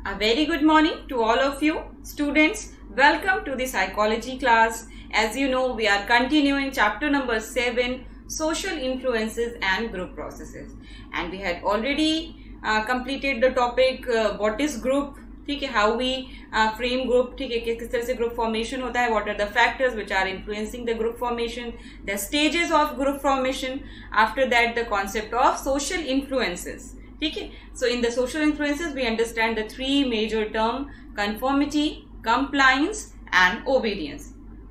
A very good morning to all of you students. Welcome to the psychology class. As you know, we are continuing chapter number 7, social influences and group processes. And we had already completed the topic what is group, ठीक है, how we frame group, ठीक है, किस तरह से group formation होता है, what are the factors which are influencing the group formation, the stages of group formation, after that the concept of social influences. ठीक है, so in the social influences we understand the three major term: conformity, compliance and obedience.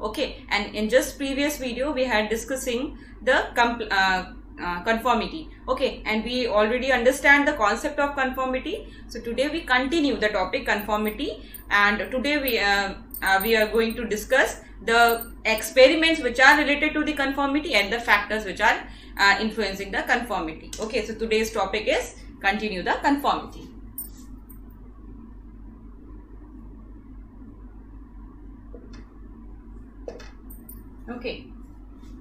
Okay, and in just previous video we had discussing the conformity. Okay, and we already understand the concept of conformity. So today we continue the topic conformity, and today we are going to discuss the experiments which are related to the conformity and the factors which are influencing the conformity. Okay, so today's topic is continue the conformity. Okay,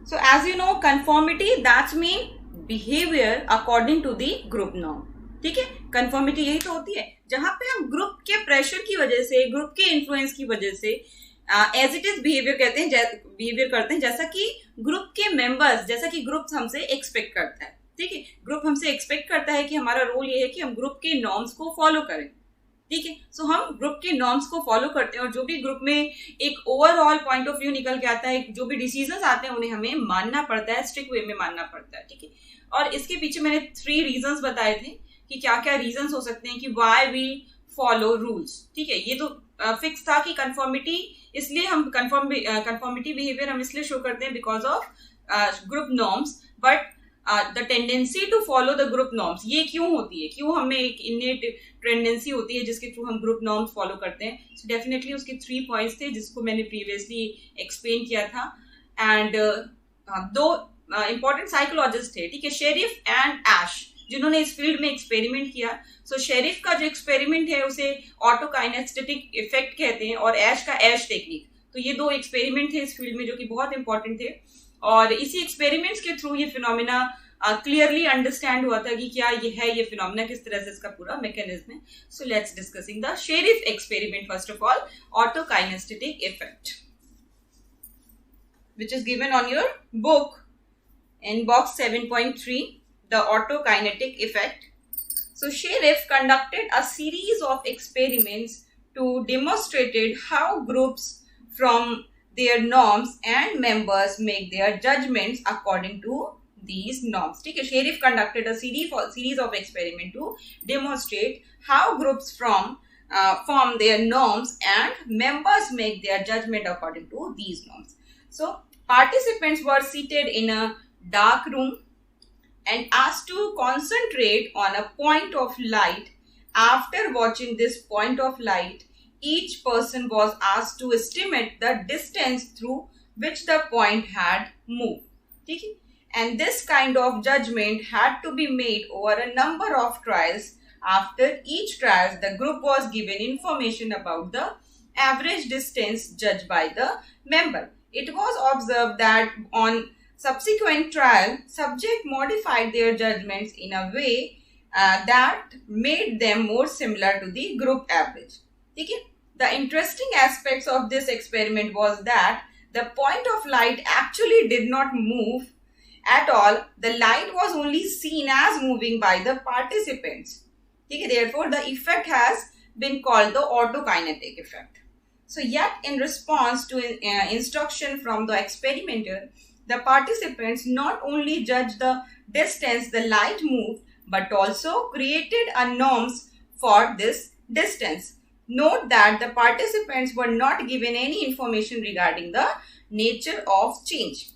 so as you know, conformity that mean behavior according to the group norm. ठीक है, conformity यही तो होती है जहां पे हम group के प्रेशर की वजह से, ग्रुप के इन्फ्लुएंस की वजह से एज इट इज बिहेवियर करते हैं जैसा कि ग्रुप के मेंबर्स, जैसा कि ग्रुप हमसे एक्सपेक्ट करता है. ठीक है, ग्रुप हमसे एक्सपेक्ट करता है कि हमारा रोल ये है कि हम ग्रुप के नॉर्म्स को फॉलो करें. ठीक है, सो हम ग्रुप के नॉर्म्स को फॉलो करते हैं और जो भी ग्रुप में एक ओवरऑल पॉइंट ऑफ व्यू निकल के आता है, जो भी डिसीजंस आते हैं उन्हें हमें मानना पड़ता है, स्ट्रिक्ट वे में मानना पड़ता है. ठीक है, और इसके पीछे मैंने 3 रीजंस बताए थे कि क्या क्या रीजंस हो सकते हैं कि व्हाई वी फॉलो रूल्स. ठीक है, ये तो फिक्स था कि कंफर्मिटी, इसलिए हम कंफर्मिटी बिहेवियर हम इसलिए शो करते हैं because of group norms. But the tendency to follow the group norms, ये क्यों होती है, क्यों हमें एक इनेट टेंडेंसी होती है जिसके थ्रू हम ग्रुप नॉर्म्स फॉलो करते हैं. सो डेफिनेटली उसके 3 पॉइंट्स थे जिसको मैंने प्रीवियसली एक्सप्लेन किया था. एंड 2 इंपॉर्टेंट साइकोलॉजिस्ट थे, ठीक है, शेरिफ एंड एश, जिन्होंने इस फील्ड में एक्सपेरिमेंट किया. सो शेरिफ का जो एक्सपेरिमेंट है उसे ऑटोकाइनेस्थेटिक इफेक्ट कहते हैं और ऐश का ऐश टेक्निक. तो ये 2 एक्सपेरिमेंट थे इस फील्ड में जो कि बहुत इंपॉर्टेंट थे और इसी एक्सपेरिमेंट्स के थ्रू ये फिनोमिना क्लियरली अंडरस्टैंड हुआ था कि क्या ये है, ये फिनोमिना किस तरह से इसका पूरा मैकेनिज्म है. So let's discussing the Sherif experiment. First of all, autokinesthetic effect which is given on your book in box 7.3, the autokinetic effect. So Sheriff conducted a series of experiments to demonstrate how groups from their norms and members make their judgments according to these norms. ठीक है, Sheriff conducted a series of experiments to demonstrate how groups from their norms and members make their judgment according to these norms. So participants were seated in a dark room and asked to concentrate on a point of light. After watching this point of light, each person was asked to estimate the distance through which the point had moved. ठीक है, and this kind of judgment had to be made over a number of trials. After each trial, the group was given information about the average distance judged by the member. It was observed that on subsequent trial, subject modified their judgments in a way that made them more similar to the group average. ठीक है, the interesting aspects of this experiment was that the point of light actually did not move at all. The light was only seen as moving by the participants. ठीक है, therefore the effect has been called the autokinetic effect. So yet in response to instruction from the experimenter, the participants not only judged the distance the light moved, but also created a norms for this distance. Note that the participants were not given any information regarding the nature of change,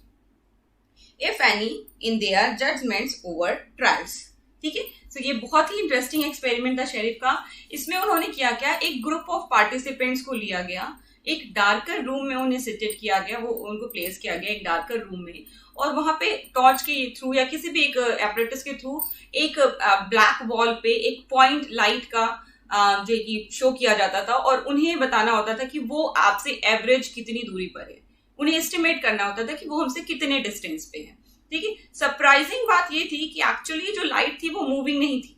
if any, in their judgments over trials. ठीक है, तो ये बहुत ही interesting experiment था sheriff का. इसमें उन्होंने किया क्या, एक ग्रुप ऑफ पार्टिसिपेंट्स को लिया गया, एक डार्कर रूम में उन्हें सिटेड किया गया, वो उनको प्लेस किया गया एक डार्कर रूम में, और वहां पे टॉर्च के थ्रू या किसी भी एक एपरेटस के थ्रू एक ब्लैक वॉल पे एक पॉइंट लाइट का जो कि शो किया जाता था और उन्हें बताना होता था कि वो आपसे एवरेज कितनी दूरी पर है. उन्हें एस्टिमेट करना होता था कि वो हमसे कितने डिस्टेंस पे है. ठीक है, सरप्राइजिंग बात ये थी कि एक्चुअली जो लाइट थी वो मूविंग नहीं थी.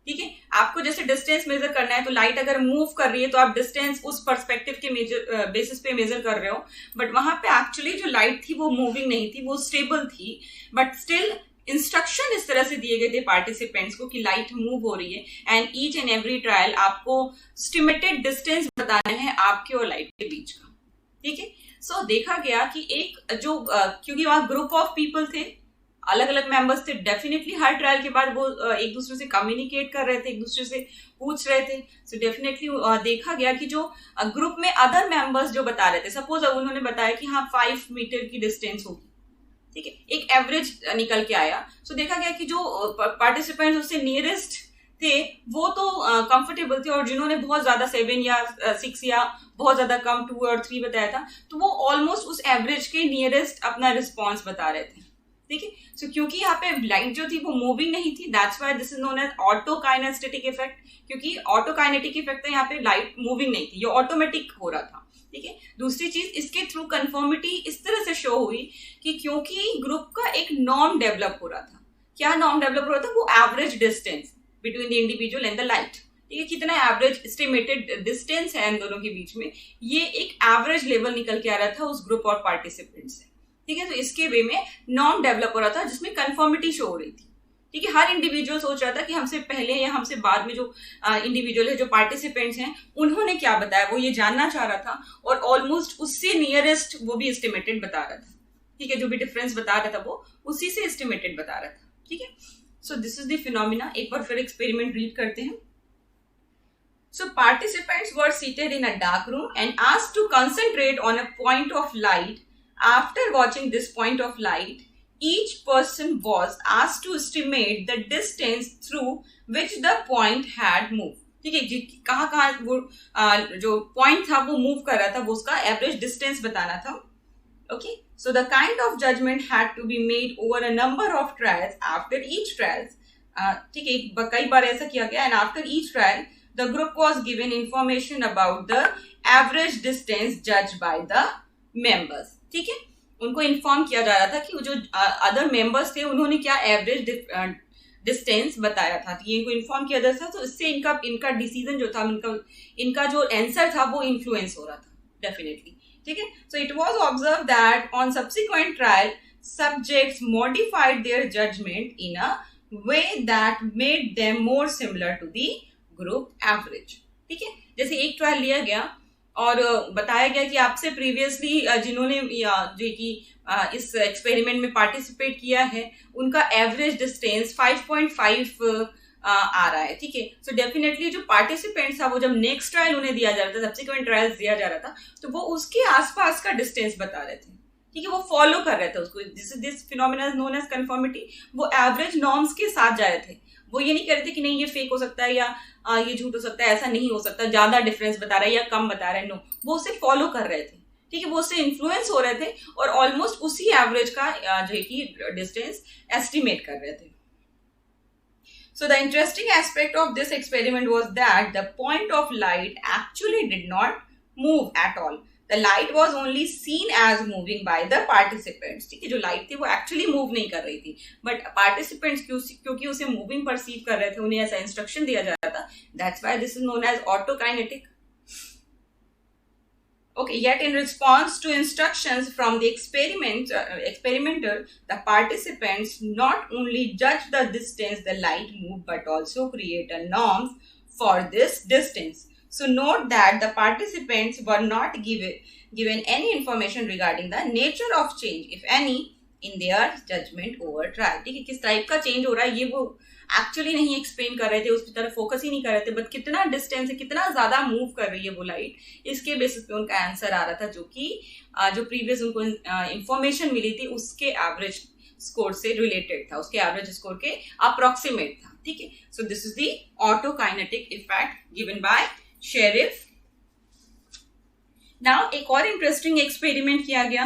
ठीक है, आपको जैसे डिस्टेंस मेजर करना है तो लाइट अगर मूव कर रही है तो आप डिस्टेंस उस पर्सपेक्टिव के मेजर बेसिस पे मेजर कर रहे हो, बट वहां पे एक्चुअली जो लाइट थी वो मूविंग नहीं थी, वो स्टेबल थी, बट स्टिल इंस्ट्रक्शन इस तरह से दिए गए थे पार्टिसिपेंट्स को कि लाइट मूव हो रही है and each and every trial आपको एस्टिमेटेड डिस्टेंस बताना है आपके और लाइट के बीच का। ठीक है, सो देखा गया कि एक जो क्योंकि वहां ग्रुप ऑफ पीपल थे, अलग अलग मेंबर्स थे, डेफिनेटली हर ट्रायल के बाद वो एक दूसरे से कम्युनिकेट कर रहे थे, एक दूसरे से पूछ रहे थे। सो डेफिनेटली देखा गया कि जो ग्रुप में अदर मेंबर्स जो बता रहे थे, सपोज उन्होंने बताया कि हाँ 5 मीटर की डिस्टेंस होगी, ठीक है, एक एवरेज निकल के आया। सो देखा गया कि जो पार्टिसिपेंट्स उससे नियरेस्ट थे वो तो कंफर्टेबल थे, और जिन्होंने बहुत ज्यादा 7 या 6 या बहुत ज्यादा कम 2 और 3 बताया था तो वो ऑलमोस्ट उस एवरेज के नियरेस्ट अपना रिस्पॉन्स बता रहे थे। ठीक है, सो क्योंकि यहाँ पे लाइट जो थी वो मूविंग नहीं थी, that's why this is known as autokinesthetic effect, क्योंकि ऑटोकाइनेटिक इफेक्ट था, यहाँ पे लाइट मूविंग नहीं थी, ये ऑटोमेटिक हो रहा था। ठीक है, दूसरी चीज इसके थ्रू कंफर्मिटी इस तरह से शो हुई कि क्योंकि ग्रुप का एक नॉर्म डेवलप हो रहा था। क्या नॉर्म डेवलप हो रहा था? वो average distance between the individual and the light. ठीक है, कितना एवरेज एस्टिमेटेड डिस्टेंस है इन दोनों के बीच में, ये एक एवरेज लेवल निकल के आ रहा था उस ग्रुप और पार्टिसिपेंट से। ठीक है, तो इसके वे में नॉर्म डेवलप हो रहा था जिसमें कंफर्मिटी शो हो रही थी। ठीक है, हर इंडिविजुअल सोच रहा था कि हमसे पहले या हमसे बाद में जो इंडिविजुअल है, जो पार्टिसिपेंट्स हैं, उन्होंने क्या बताया वो ये जानना चाह रहा था, और ऑलमोस्ट उससे नियरेस्ट वो भी एस्टिमेटेड बता रहा था। ठीक है, जो भी डिफरेंस बता रहा था वो उसी से एस्टिमेटेड बता रहा था। ठीक है, so this is the phenomena. एक बार फिर एक्सपेरिमेंट रीड करते हैं। So participants were seated in a dark room and asked to concentrate on a point of light. After watching this point of light, each person was asked to estimate the distance through which the point had moved. ठीक है, कहाँ कहाँ वो जो point था वो move कर रहा था, वो उसका एवरेज डिस्टेंस बताना था। Okay, so the kind of judgement had to be made over a number of trials after each trial. ठीक है, कई बार ऐसा किया गया, and after each trial the group was given information about the average distance judged by the members. ठीक है, उनको इन्फॉर्म किया जा रहा था कि जो अदर मेंबर्स थे उन्होंने क्या एवरेज डिस्टेंस बताया था, ये इनको इन्फॉर्म किया जा रहा था। तो इससे इनका डिसीजन जो था, इनका जो आंसर था वो इन्फ्लुएंस हो रहा था डेफिनेटली। ठीक है, so it was observe that on subsequent trial subjects modified their judgement in a way that made them more similar to the group average. ठीक है, जैसे एक ट्रायल लिया गया और बताया गया कि आपसे प्रीवियसली जिन्होंने जो कि इस एक्सपेरिमेंट में पार्टिसिपेट किया है उनका एवरेज डिस्टेंस 5.5 आ रहा है। ठीक है, सो डेफिनेटली जो पार्टिसिपेंट्स था वो जब नेक्स्ट ट्रायल उन्हें दिया जा रहा था, सब्सिक्वेंट ट्रायल्स दिया जा रहा था, तो वो उसके आसपास का डिस्टेंस बता रहे थे। ठीक है, वो फॉलो कर रहे थे उसको, this phenomena is known as conformity. वो एवरेज नॉर्म्स के साथ जा रहे थे, वो ये नहीं कर रहे थे कि नहीं ये फेक हो सकता है या ये झूठ हो सकता है, ऐसा नहीं हो सकता, ज्यादा डिफरेंस बता रहा है या कम बता रहा है। नो, वो उसे फॉलो कर रहे थे। ठीक है, वो उससे इन्फ्लुएंस हो रहे थे और ऑलमोस्ट उसी एवरेज का जो कि डिस्टेंस एस्टिमेट कर रहे थे। So the interesting aspect of this experiment was that the point of light actually did not move at all. The light was only seen as moving by the participants. ठीक है, जो light थी वो actually move नहीं कर रही थी, but participants क्योंकि उसे मूविंग परसीव कर रहे थे, उन्हें ऐसा इंस्ट्रक्शन दिया जा रहा था, that's why this is known as autokinetic. Okay, yet in response to instructions from the experimenter, the participants not only judge the distance the light moved, but also create a norm for this distance. So note that the participants were not given any information regarding the nature of change, if any, in their judgment over trial. ठीक है, किस type का change हो रहा है ये वो actually नहीं एक्सप्लेन कर रहे थे, उस तरफ फोकस ही नहीं कर रहे थे, बट कितना डिस्टेंस है, कितना ज्यादा मूव कर रही है वो लाइट, इसके बेसिस पे उनका आंसर आ रहा था, जो कि जो प्रीवियस उनको इंफॉर्मेशन मिली थी उसके एवरेज स्कोर से रिलेटेड था, उसके एवरेज स्कोर के अप्रोक्सीमेट था। ठीक है, so this is the autokinetic effect given by Sherif. Now एक और इंटरेस्टिंग एक्सपेरिमेंट किया गया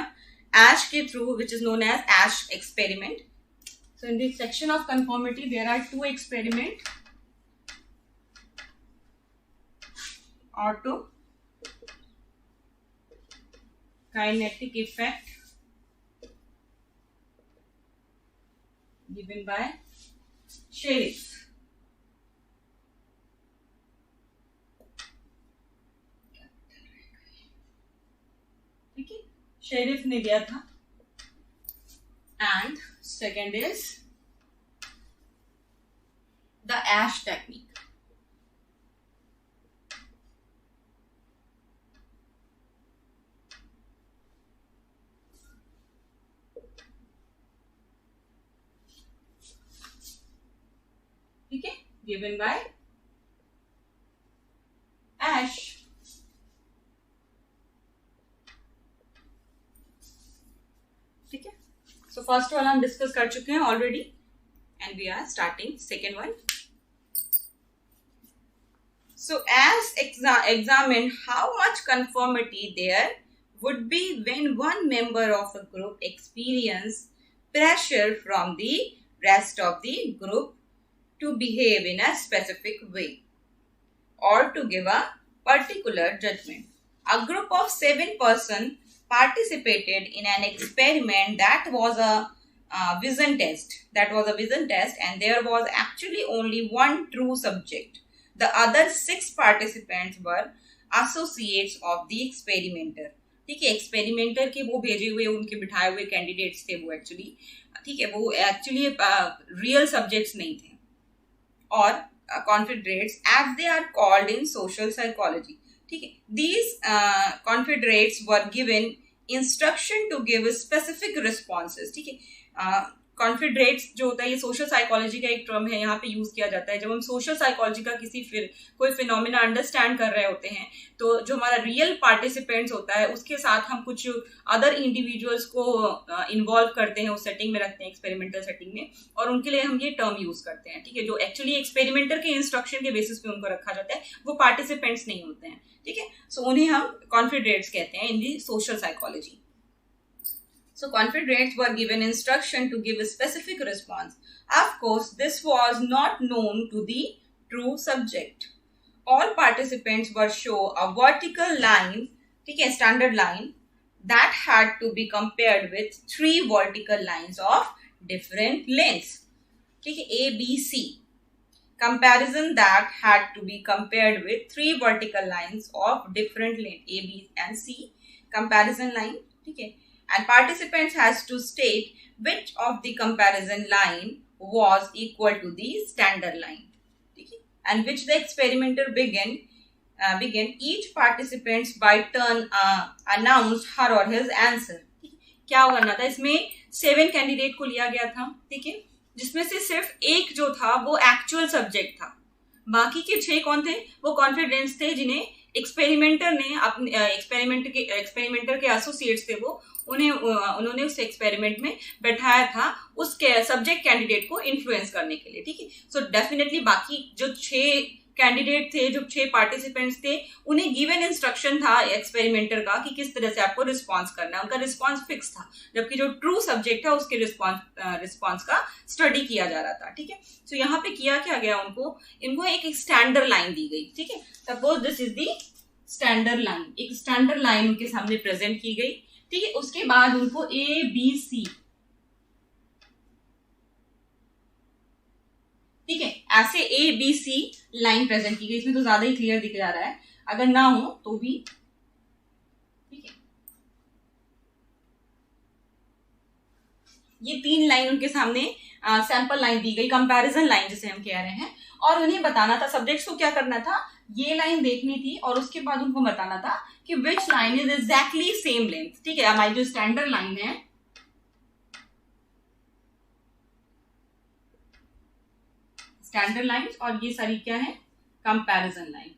एश के through, which is known as Asch experiment. So in this section of conformity, there are two experiments. Autokinetic effect given by Sherif. Sherif ने दिया था, and second is the Asch technique. ठीक है, given by एश। ठीक है, so first वाला हम discuss कर चुके हैं already, and we are starting second one. So as examine how much conformity there would be when one member of a group experience pressure from the rest of the group to behave in a specific way or to give a particular judgment. A group of 7 persons participated in an experiment that was a vision test. And there was actually only one true subject. The other 6 participants were associates of the experimenter. ठीक है, experimenter के वो भेजे हुए उनके बिठाए हुए candidates थे वो एक्चुअली, ठीक है, वो एक्चुअली रियल सब्जेक्ट्स नहीं थे, और confederates as they are called in social psychology. ठीक है, these confederates were given instruction to give specific responses. ठीक है, कॉन्फिडरेट्स जो होता है ये सोशल साइकोलॉजी का एक टर्म है, यहाँ पे यूज किया जाता है जब हम सोशल साइकोलॉजी का कोई फिनोमिना अंडरस्टैंड कर रहे होते हैं, तो जो हमारा रियल पार्टिसिपेंट्स होता है उसके साथ हम कुछ अदर इंडिविजुअल्स को इन्वॉल्व करते हैं, उस सेटिंग में रखते हैं, एक्सपेरिमेंटल सेटिंग में, और उनके लिए हम ये टर्म यूज करते हैं। ठीक है, जो एक्चुअली एक्सपेरिमेंटर के इंस्ट्रक्शन के बेसिस पे उनको रखा जाता है, वो पार्टिसिपेंट्स नहीं होते हैं। ठीक है, सो उन्हें हम कॉन्फिडरेट्स कहते हैं in the social psychology. So confederates were given instruction to give a specific response. Of course, this was not known to the true subject. All participants were shown a vertical line, okay, standard line, that had to be compared with 3 vertical lines of different lengths. Okay, A, B, C. Comparison that had to be compared with 3 vertical lines of different length, A, B, and C. Comparison line, okay. And participants has to state which of the comparison line was equal to the standard line, okay? And which the experimenter began each participants by turn announced her or his answer. क्या करना था इसमें, 7 candidate को लिया गया था, ठीक है, जिसमें से सिर्फ एक जो था वो एक्चुअल सब्जेक्ट था, बाकी के 6 कौन थे, वो कॉन्फिडेंस थे जिन्हें एक्सपेरिमेंटर ने अपने एक्सपेरिमेंटर के एसोसिएट्स थे वो उन्होंने उस एक्सपेरिमेंट में बैठाया था उसके सब्जेक्ट कैंडिडेट को इन्फ्लुएंस करने के लिए। ठीक है, सो डेफिनेटली बाकी जो 6 कैंडिडेट थे, जो 6 पार्टिसिपेंट्स थे, उन्हें गिवन इंस्ट्रक्शन था एक्सपेरिमेंटर का कि किस तरह से आपको रिस्पॉन्स करना है, उनका रिस्पॉन्स फिक्स था, जबकि जो ट्रू सब्जेक्ट है उसके रिस्पॉन्स का स्टडी किया जा रहा था। ठीक है, सो यहाँ पे किया क्या गया, इनको एक स्टैंडर्ड लाइन दी गई। ठीक है, suppose this is the standard line, एक स्टैंडर्ड लाइन उनके सामने प्रेजेंट की गई। ठीक है, उसके बाद उनको A, B, C, ठीक है, ऐसे A, B, C line present की गई। इसमें तो ज्यादा ही क्लियर दिख जा रहा है, अगर ना हो तो भी, ठीक है, ये 3 लाइन उनके सामने सैंपल लाइन दी गई, कंपैरिजन लाइन जिसे हम कह रहे हैं, और उन्हें बताना था, सब्जेक्ट्स को क्या करना था, ये लाइन देखनी थी और उसके बाद उनको बताना था कि which line is exactly same length. ठीक है, हमारी जो स्टैंडर्ड लाइन है, स्टैंडर्ड लाइन, और ये सारी क्या है, कंपैरिजन लाइन।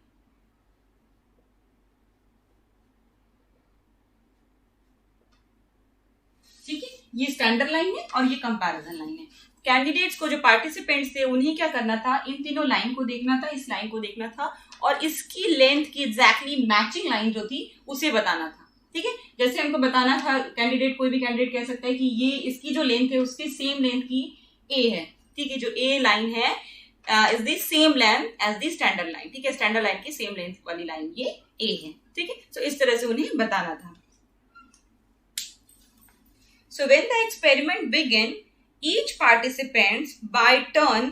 ठीक है, ये स्टैंडर्ड लाइन है और ये कंपैरिजन लाइन है। कैंडिडेट्स को, जो पार्टिसिपेंट्स थे, उन्हें क्या करना था, इन तीनों लाइन को देखना था, इस लाइन को देखना था, और इसकी लेंथ की एग्जैक्टली मैचिंग लाइन जो थी उसे बताना था। ठीक है, जैसे हमको बताना था, कैंडिडेट, कोई भी कैंडिडेट कह सकता है कि ये इसकी जो लेंथ है उसकी सेम लेंथ की ए है। ठीक है, जो ए लाइन है is the same length as the standard line. ठीक है, स्टैंडर्ड लाइन की सेम लेंथ वाली लाइन ये ए है। ठीक है, तो इस तरह से उन्हें बताना था। So when the experiment began, each participant by turn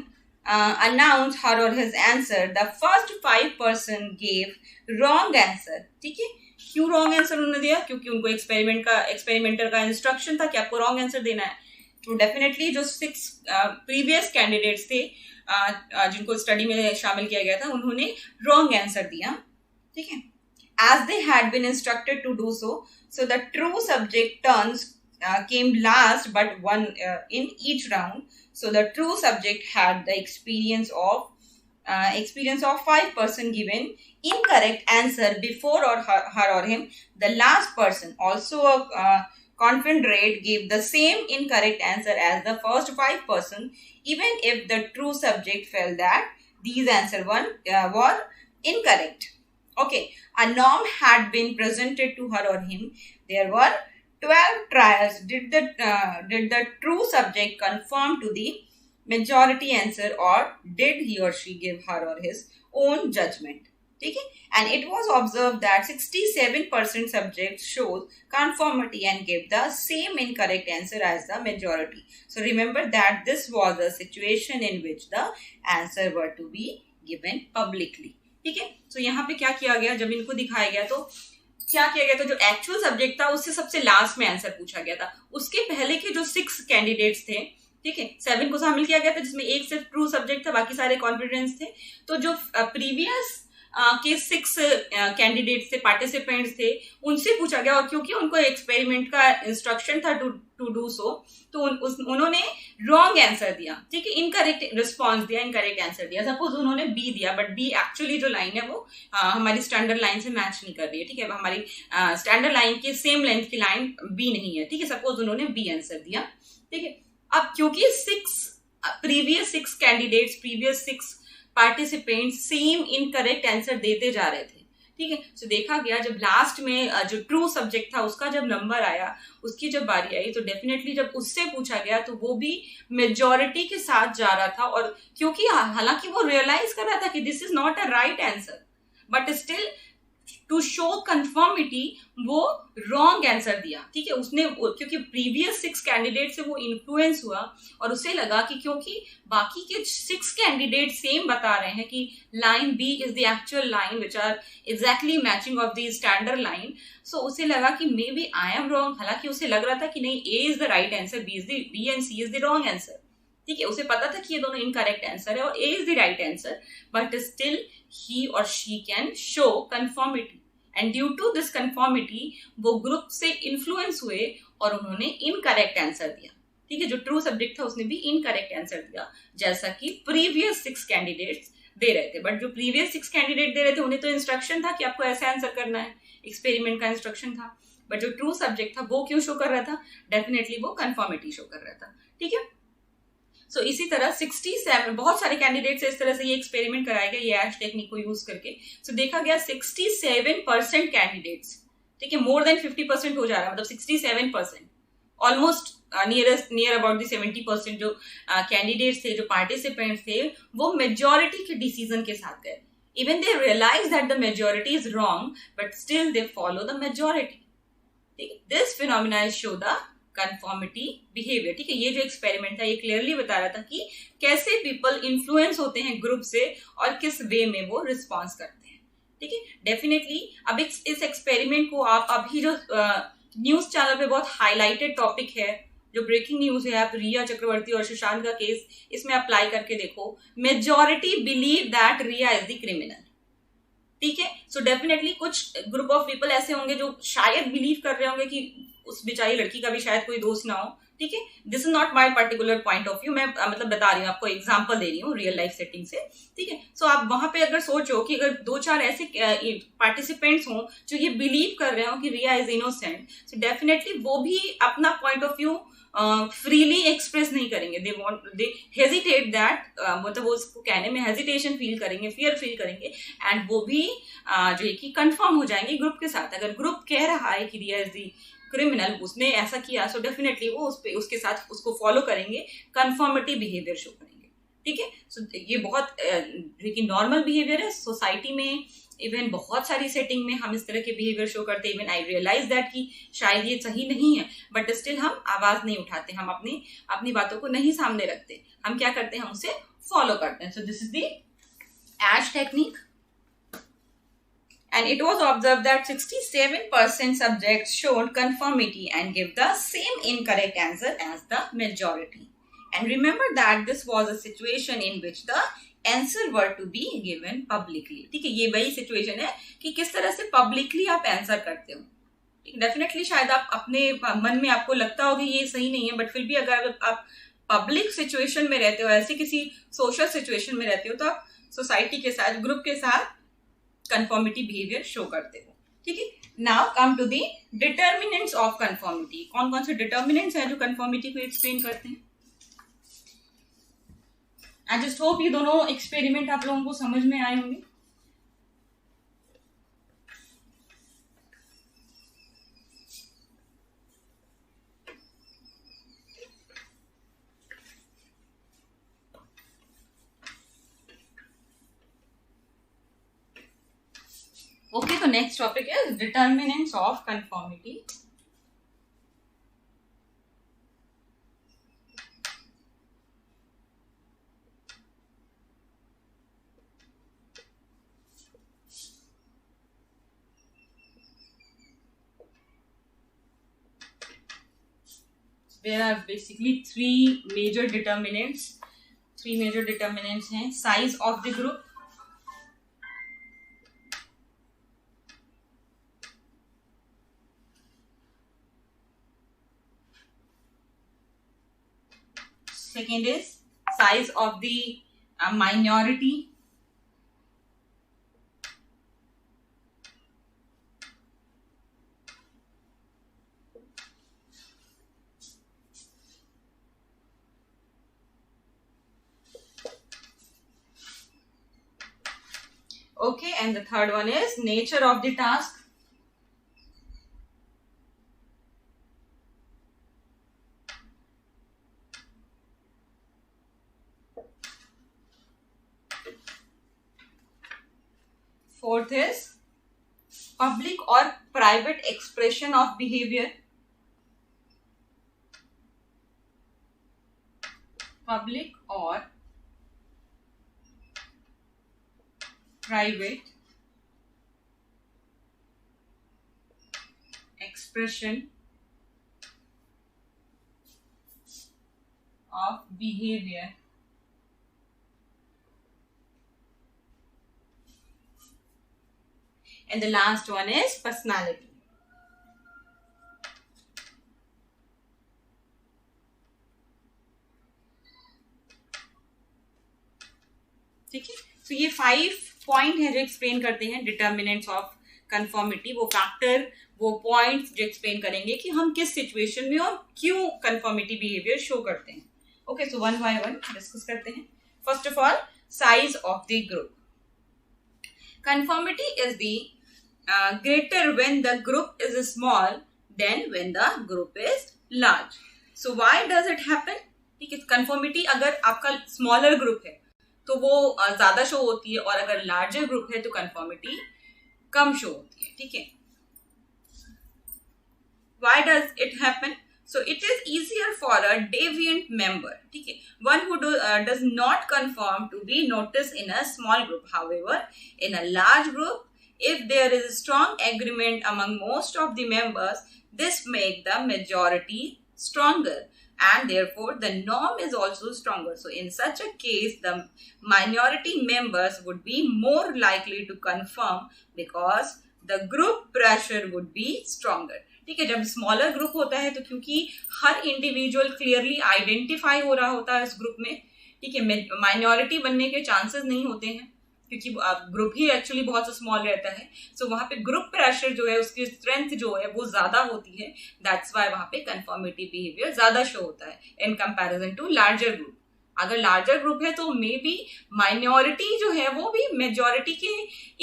announced her or his answer. The first 5 person gave wrong answer. ठीक है, क्यों रॉन्ग आंसर उन्होंने दिया? क्योंकि उनको एक्सपेरिमेंटर का इंस्ट्रक्शन था कि आपको रॉन्ग आंसर देना है। तो डेफिनेटली जो 6 प्रीवियस कैंडिडेट्स थे जिनको स्टडी में शामिल किया गया था, उन्होंने रॉन्ग आंसर दिया। ठीक है, as they had been instructed to do so, so the true subject turns came last but one in each round. So the true subject had the experience of 5% given incorrect answer before or her or him. The last person, also a confident rate, gave the same incorrect answer as the first 5%, even if the true subject felt that these answers were incorrect. Okay, a norm had been presented to her or him. There were 12 trials. Did the true subject conform to the majority answer, or did he or she give her or his own judgment? Okay, and it was observed that 67% subjects showed conformity and gave the same incorrect answer as the majority. So remember that this was a situation in which the answer were to be given publicly. ठीक है, तो यहाँ पे क्या किया गया, जब इनको दिखाया गया तो क्या किया गया था, जो एक्चुअल सब्जेक्ट था उससे सबसे लास्ट में आंसर पूछा गया था। उसके पहले के जो 6 कैंडिडेट्स थे, ठीक है, 7 को शामिल किया गया था जिसमें एक सिर्फ ट्रू सब्जेक्ट था, बाकी सारे कॉन्फिडेंस थे। तो जो प्रीवियस के 6 कैंडिडेट्स थे, पार्टिसिपेंट्स थे, उनसे पूछा गया, और क्योंकि उनको एक्सपेरिमेंट का इंस्ट्रक्शन था टू डू सो, तो उन्होंने रॉन्ग आंसर दिया। ठीक है, इनकरेक्ट रिस्पॉन्स दिया, इनकरेक्ट आंसर दिया। सपोज उन्होंने बी दिया, बट बी एक्चुअली जो लाइन है वो हमारी स्टैंडर्ड लाइन से मैच नहीं कर रही है। ठीक है, हमारी स्टैंडर्ड लाइन की सेम लेंथ की लाइन बी नहीं है। ठीक है, सपोज उन्होंने बी आंसर दिया। ठीक है, अब क्योंकि previous 6 participants same incorrect answer देते जा रहे थे। ठीक है, तो देखा गया जब लास्ट में जो ट्रू सब्जेक्ट था उसका जब नंबर आया, उसकी जब बारी आई, तो डेफिनेटली जब उससे पूछा गया तो वो भी मेजॉरिटी के साथ जा रहा था। और क्योंकि हालांकि वो रियलाइज कर रहा था कि this is not a right answer, but still to show conformity वो रॉन्ग आंसर दिया। ठीक है, उसने क्योंकि प्रीवियस 6 कैंडिडेट से वो इन्फ्लुएंस हुआ और उसे लगा कि क्योंकि बाकी के 6 कैंडिडेट सेम बता रहे हैं कि line B is the actual line which are exactly matching of the standard line, so उसे लगा कि maybe I am wrong. हालांकि उसे लग रहा था कि नहीं, A is the right answer, B and C is the wrong answer. ठीक है, उसे पता था कि ये दोनों इनकरेक्ट आंसर है और A is the right answer, but still he or she can show conformity, and due to this conformity वो ग्रुप से इन्फ्लुएंस हुए और उन्होंने इनकरेक्ट आंसर दिया। ठीक है, जो ट्रू सब्जेक्ट था उसने भी इनकरेक्ट आंसर दिया, जैसा कि प्रीवियस 6 कैंडिडेट्स दे रहे थे। बट जो प्रीवियस 6 कैंडिडेट दे रहे थे उन्हें तो इंस्ट्रक्शन था कि आपको ऐसे आंसर करना है, एक्सपेरिमेंट का इंस्ट्रक्शन था। बट जो ट्रू सब्जेक्ट था वो क्यों शो कर रहा था? डेफिनेटली वो कंफर्मिटी शो कर रहा था। ठीक है, सो इसी तरह 67 बहुत सारे कैंडिडेट से इस तरह से ये एक्सपेरिमेंट कराया गया, ये एश टेक्निक को यूज करके। सो देखा गया 67% कैंडिडेट्स, ठीक है, मोर देन 50% हो जा रहा है, मतलब 67%, ऑलमोस्ट नियर अबाउट द 70% जो कैंडिडेट्स थे, जो पार्टिसिपेंट्स थे, वो मेजोरिटी के डिसीजन के साथ गए। Even they realise that the majority is wrong, but still they follow the majority. ठीक है, this phenomena show the conformity behaviour. ठीक है, ये जो एक्सपेरिमेंट था ये क्लियरली बता रहा था कि कैसे पीपल इन्फ्लुएंस होते हैं ग्रुप से और किस वे में वो रिस्पॉन्स करते हैं। ठीक है, डेफिनेटली अब इस एक्सपेरिमेंट को आप अभी जो न्यूज चैनल पे बहुत हाईलाइटेड टॉपिक है, जो ब्रेकिंग न्यूज है, आप रिया चक्रवर्ती और सुशांत का केस, इसमें अप्लाई करके देखो। Majority believe that Riya is the criminal. ठीक है, सो डेफिनेटली कुछ ग्रुप ऑफ पीपल ऐसे होंगे जो शायद बिलीव कर रहे होंगे कि उस बेचारी लड़की का भी शायद कोई दोस्त ना हो। ठीक है, this is not my particular point of view, मैं मतलब बता रही हूँ आपको, एग्जांपल दे रही हूँ रियल लाइफ सेटिंग से। ठीक है, सो आप वहां पे अगर सोचो कि अगर 2-4 ऐसे पार्टिसिपेंट्स हों जो ये बिलीव कर रहे हो कि रिया इज इनोसेंट, सो डेफिनेटली वो भी अपना point of view freely express नहीं करेंगे। दे हेजिटेट दैट, मतलब वो उसको कहने में हेजिटेशन फील करेंगे, फियर फील करेंगे, एंड वो भी जो है कि कंफर्म हो जाएंगे ग्रुप के साथ। अगर ग्रुप कह रहा है कि रिया इज दी क्रिमिनल, उसने ऐसा किया, सो डेफिनेटली वो उसके साथ उसको फॉलो करेंगे, कंफर्मिटी बिहेवियर शो करेंगे। ठीक है, सो ये बहुत नॉर्मल बिहेवियर है सोसाइटी में। इवन बहुत सारी सेटिंग में हम इस तरह के बिहेवियर शो करते हैं। इवन आई रियलाइज दैट कि शायद ये सही नहीं है, बट स्टिल हम आवाज नहीं उठाते, हम अपनी बातों को नहीं सामने रखते। हम क्या करते हैं, हम उसे फॉलो करते हैं। So this is the Asch technique, And it was observed that 67% subjects showed conformity and give the same incorrect answer as the majority. And remember that this was a situation in which the answer were to be given publicly. ठीक है, ये वही situation है कि किस तरह से publicly आप आंसर करते हो. डेफिनेटली शायद आप अपने मन में आपको लगता हो कि ये सही नहीं है, बट फिर भी अगर आप पब्लिक सिचुएशन में रहते हो, ऐसे किसी सोशल सिचुएशन में रहते हो, तो आप सोसाइटी के साथ, ग्रुप के साथ कंफर्मिटी बिहेवियर शो करते हो. ठीक है, now come to the determinants of conformity. कौन कौन से डिटर्मिनेंट्स हैं जो कंफर्मिटी को एक्सप्लेन करते हैं. आई जस्ट होप ये दोनों एक्सपेरिमेंट आप लोगों को समझ में आए होंगे. Okay, the next topic is determinants of conformity. There are basically three major determinants. Three major determinants हैं. Size of the group, second is size of the minority, okay, and the third one is nature of the task. Fourth is public or private expression of behavior. Public or private expression of behavior. And the last one is personality. ठीक है, तो ये 5 point है जो explain करते हैं determinants of conformity. वो factor, वो पॉइंट्स जो एक्सप्लेन करेंगे कि हम किस सिचुएशन में और क्यों कंफर्मिटी बिहेवियर शो करते हैं. Okay, so one by one discuss करते हैं. First of all, size of the group. Conformity is the greater when the group is small than when the group is large. So why does it happen? ठीक है, conformity अगर आपका smaller group है तो वो ज्यादा शो होती है, और अगर larger group है तो conformity कम शो होती है. ठीक है, why does it happen? So it is easier for a deviant member, ठीक है, one who does not conform, to be noticed in a small group. However, in a large group, if there is strong agreement among most of the members, this makes the majority stronger, and therefore the norm is also stronger. So in such a case, the minority members would be more likely to conform because the group pressure would be stronger. ठीक है, जब smaller group होता है तो क्योंकि हर individual clearly identify हो रहा होता है इस ग्रुप में, ठीक है, माइनॉरिटी बनने के चांसेस नहीं होते हैं क्योंकि ग्रुप ही एक्चुअली बहुत स्मॉल रहता है. सो वहां पे ग्रुप प्रेशर जो है, उसकी स्ट्रेंथ जो है वो ज्यादा होती है. दैट्स वाई वहां पे कंफर्मिटी बिहेवियर ज्यादा शो होता है in comparison to larger group. अगर लार्जर ग्रुप है तो मे बी माइनॉरिटी जो है वो भी मेजॉरिटी के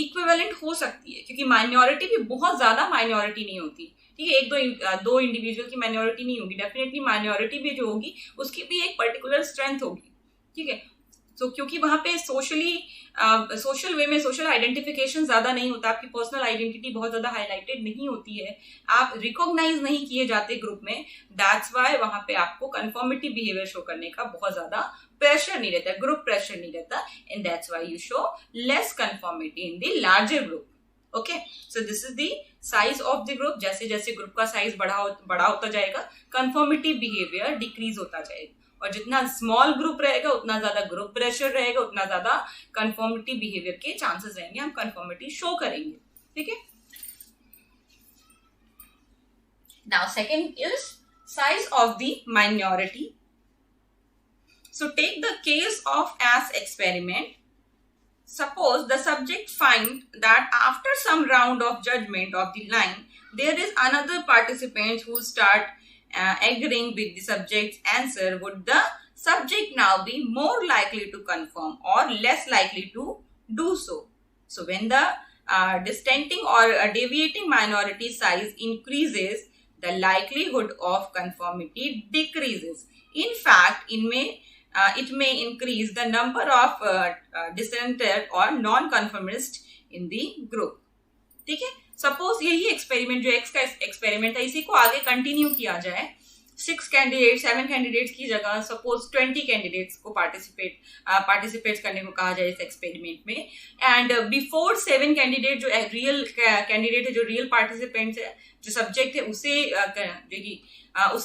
इक्विवेलेंट हो सकती है, क्योंकि माइनॉरिटी भी बहुत ज्यादा माइनॉरिटी नहीं होती. ठीक है, एक दो इंडिविजुअल की माइनॉरिटी नहीं होगी. डेफिनेटली माइनॉरिटी भी जो होगी उसकी भी एक पर्टिकुलर स्ट्रेंथ होगी. ठीक है, तो क्योंकि वहां पे सोशल वे में सोशल आइडेंटिफिकेशन ज्यादा नहीं होता, आपकी पर्सनल आइडेंटिटी बहुत ज्यादा हाईलाइटेड नहीं होती है, आप रिकॉग्नाइज नहीं किए जाते ग्रुप में. दैट्स वाई वहां पे आपको कंफर्मिटी बिहेवियर शो करने का बहुत ज्यादा प्रेशर नहीं रहता, ग्रुप प्रेशर नहीं रहता, and that's why you show less conformity in the larger group. Okay, so this is the size of the group. जैसे जैसे ग्रुप का साइज बड़ा होता जाएगा, कंफर्मिटी बिहेवियर डिक्रीज होता जाएगा. और जितना स्मॉल ग्रुप रहेगा उतना ज्यादा ग्रुप प्रेशर रहेगा, उतना ज्यादा कंफर्मिटी बिहेवियर के चांसेस रहेंगे, हम कंफर्मिटी शो करेंगे. ठीक है. Now second is size of the minority. So take the case of as experiment. Suppose the subject find that after some round of judgment of the line, there is another participant who start agreeing with the subject's answer. Would the subject now be more likely to confirm or less likely to do so? So when the dissenting or deviating minority size increases, the likelihood of conformity decreases. In fact, it may increase the number of dissented or non-conformist in the group. ठीक है. Suppose यही experiment जो x का experiment है, इसी को आगे continue किया जाए. 7 कैंडिडेट्स की जगह सपोज 20 कैंडिडेट्स को पार्टिसिपेट करने को कहा जाए इस एक्सपेरिमेंट में. एंड बिफोर 7 कैंडिडेट जो रियल कैंडिडेट है, जो रियल पार्टिसिपेंट्स है, जो सब्जेक्ट है, उससे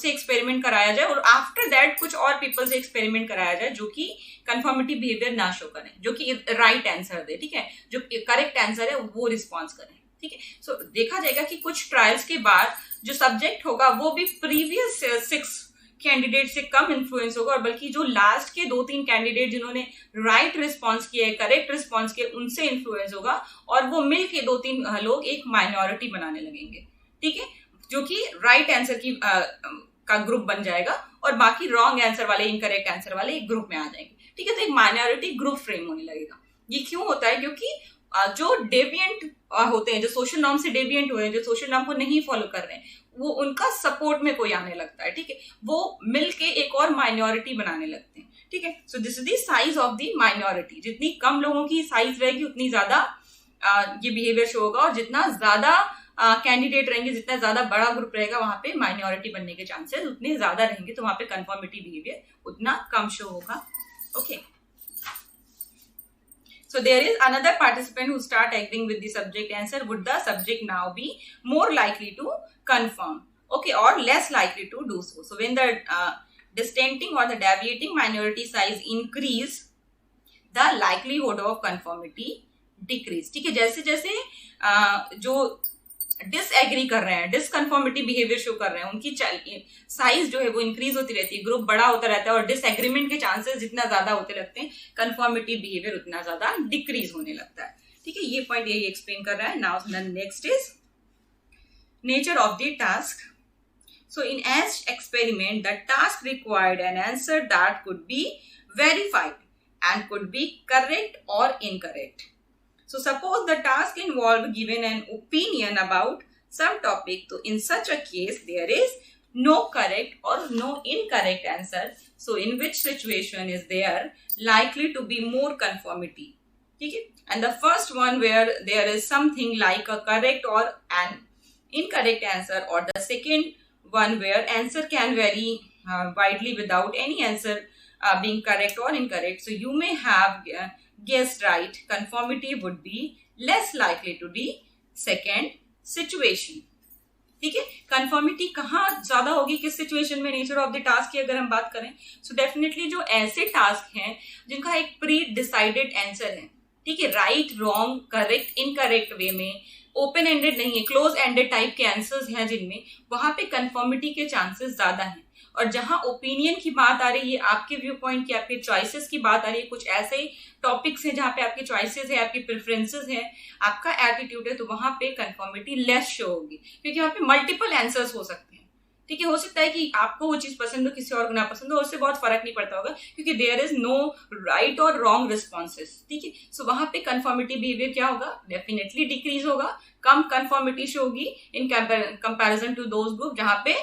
एक्सपेरिमेंट कराया जाए. और आफ्टर दैट कुछ और पीपल से एक्सपेरिमेंट कराया जाए जो कि कंफर्मिटी बिहेवियर ना शो करें, जो कि राइट आंसर दे. ठीक है. जो करेक्ट आंसर है वो रिस्पॉन्स करें. ठीक है. सो देखा जाएगा कि कुछ ट्रायल्स के बाद जो सब्जेक्ट होगा वो भी प्रीवियस 6 कैंडिडेट से कम इन्फ्लुएंस होगा, और बल्कि जो लास्ट के 2-3 कैंडिडेट जिन्होंने राइट रिस्पॉन्स किया, करेक्ट रिस्पॉन्स किया, उनसे इन्फ्लुएंस होगा. और वो मिल के 2-3 लोग एक माइनॉरिटी बनाने लगेंगे. ठीक है. जो कि राइट आंसर का ग्रुप बन जाएगा, और बाकी रॉन्ग आंसर वाले, इनकरेक्ट आंसर वाले एक ग्रुप में आ जाएंगे. ठीक है. तो एक माइनॉरिटी ग्रुप फ्रेम होने लगेगा. ये क्यों होता है? क्योंकि जो डेविएंट होते हैं, जो सोशल नॉर्म से डेविएंट हुए हैं, जो सोशल नॉर्म को नहीं फॉलो कर रहे हैं, वो उनका सपोर्ट में कोई आने लगता है. ठीक है. वो मिलके एक और माइनॉरिटी बनाने लगते हैं. ठीक है. So this is the size of the minority. जितनी कम लोगों की साइज रहेगी उतनी ज्यादा ये बिहेवियर शो होगा, और जितना ज्यादा कैंडिडेट रहेंगे, जितना ज्यादा बड़ा ग्रुप रहेगा, वहां पे माइनॉरिटी बनने के चांसेस उतने ज्यादा रहेंगे, तो वहां पे कंफर्मिटी बिहेवियर उतना कम शो होगा. Okay. So there is another participant who start agreeing with the subject answer. Would the subject now be more likely to confirm, okay, or less likely to do so? So when the dissenting or the deviating minority size increase, the likelihood of conformity decrease. ठीक है. जैसे जैसे जो disagree कर रहे हैं, डिसकन्फॉर्मिटी behaviour show कर रहे हैं, उनकी साइज जो है वो इंक्रीज होती रहती है, ग्रुप बड़ा होता रहता है, और डिसएग्रीमेंट के चांसेस जितना ज्यादा होते लगते हैं, कंफॉर्मिटी बिहेवियर उतना ज्यादा डिक्रीज होने लगता है. ठीक है. ये पॉइंट यही एक्सप्लेन कर रहा है. Now next is nature of the task. So in Asch experiment the task required an answer that could be verified and could be correct और incorrect. So suppose the task involved giving an opinion about some topic. So in such a case, there is no correct or no incorrect answer. So in which situation is there likely to be more conformity? Okay? And the first one where there is something like a correct or an incorrect answer, or the second one where answer can vary widely without any answer being correct or incorrect. So you may have guessed right, conformity would be less likely to be second situation. ठीक है. Conformity कहाँ ज्यादा होगी, किस situation में? Nature of the task की अगर हम बात करें, सो डेफिनेटली जो ऐसे टास्क हैं जिनका एक प्री डिसाइडेड आंसर है, ठीक है, राइट रॉन्ग करेक्ट इनकरेक्ट वे में, ओपन एंडेड नहीं है, क्लोज एंडेड टाइप के आंसर्स हैं, जिनमें वहां पे कंफर्मिटी के चांसेस ज्यादा हैं. और जहां ओपिनियन की बात आ रही है, आपके व्यू पॉइंट की, आपके चॉइसेस की बात आ रही है, कुछ ऐसे टॉपिक्स हैं जहां पे आपके चॉइसेस है, आपकी प्रेफरेंसेस है, आपका एटीट्यूड है, तो वहां पे कंफर्मिटी लेस शो होगी, क्योंकि वहां पे मल्टीपल आंसर्स हो सकते हैं. ठीक है. हो सकता है कि आपको वो चीज पसंद हो, किसी और को ना पसंद हो, उससे बहुत फर्क नहीं पड़ता होगा, क्योंकि देयर इज नो राइट और रॉन्ग रिस्पॉन्सेस. ठीक है. सो वहां पे कंफर्मिटी बिहेवियर क्या होगा? डेफिनेटली डिक्रीज होगा, कम कंफर्मिटी शो होगी in comparison to those group जहां पे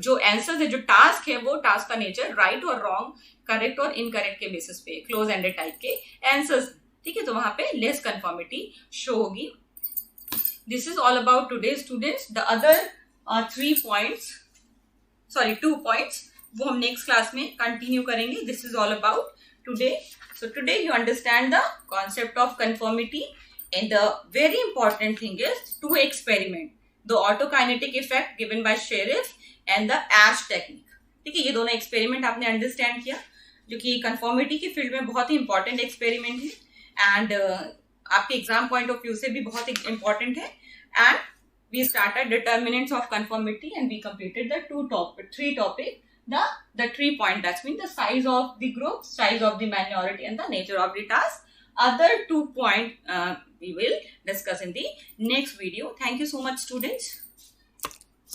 जो आंसर है, जो टास्क है, वो टास्क का नेचर राइट और रॉन्ग, करेक्ट और इनकरेक्ट के बेसिस पे, क्लोज एंडेड टाइप के आंसर्स. ठीक है. तो वहां पे लेस कंफर्मिटी शो होगी. This is all about today students. The other 2 points वो हम नेक्स्ट क्लास में कंटिन्यू करेंगे. This is all about today. So today you understand the concept of conformity, And the very important thing is to experiment the autokinetic effect given by Sheriff and the ASH technique. ठीक है, ये दोनों experiment आपने understand किया जो कि conformity की field में बहुत ही इंपॉर्टेंट एक्सपेरिमेंट है एंड आपके एग्जाम पॉइंट ऑफ व्यू से भी बहुत ही इंपॉर्टेंट है. And we started determinants of conformity and we completed the three topic, the 3 point, that's mean the size of the group, size of the minority and the nature of the task. Other 2 point we will discuss in the next video. Thank you so much, students.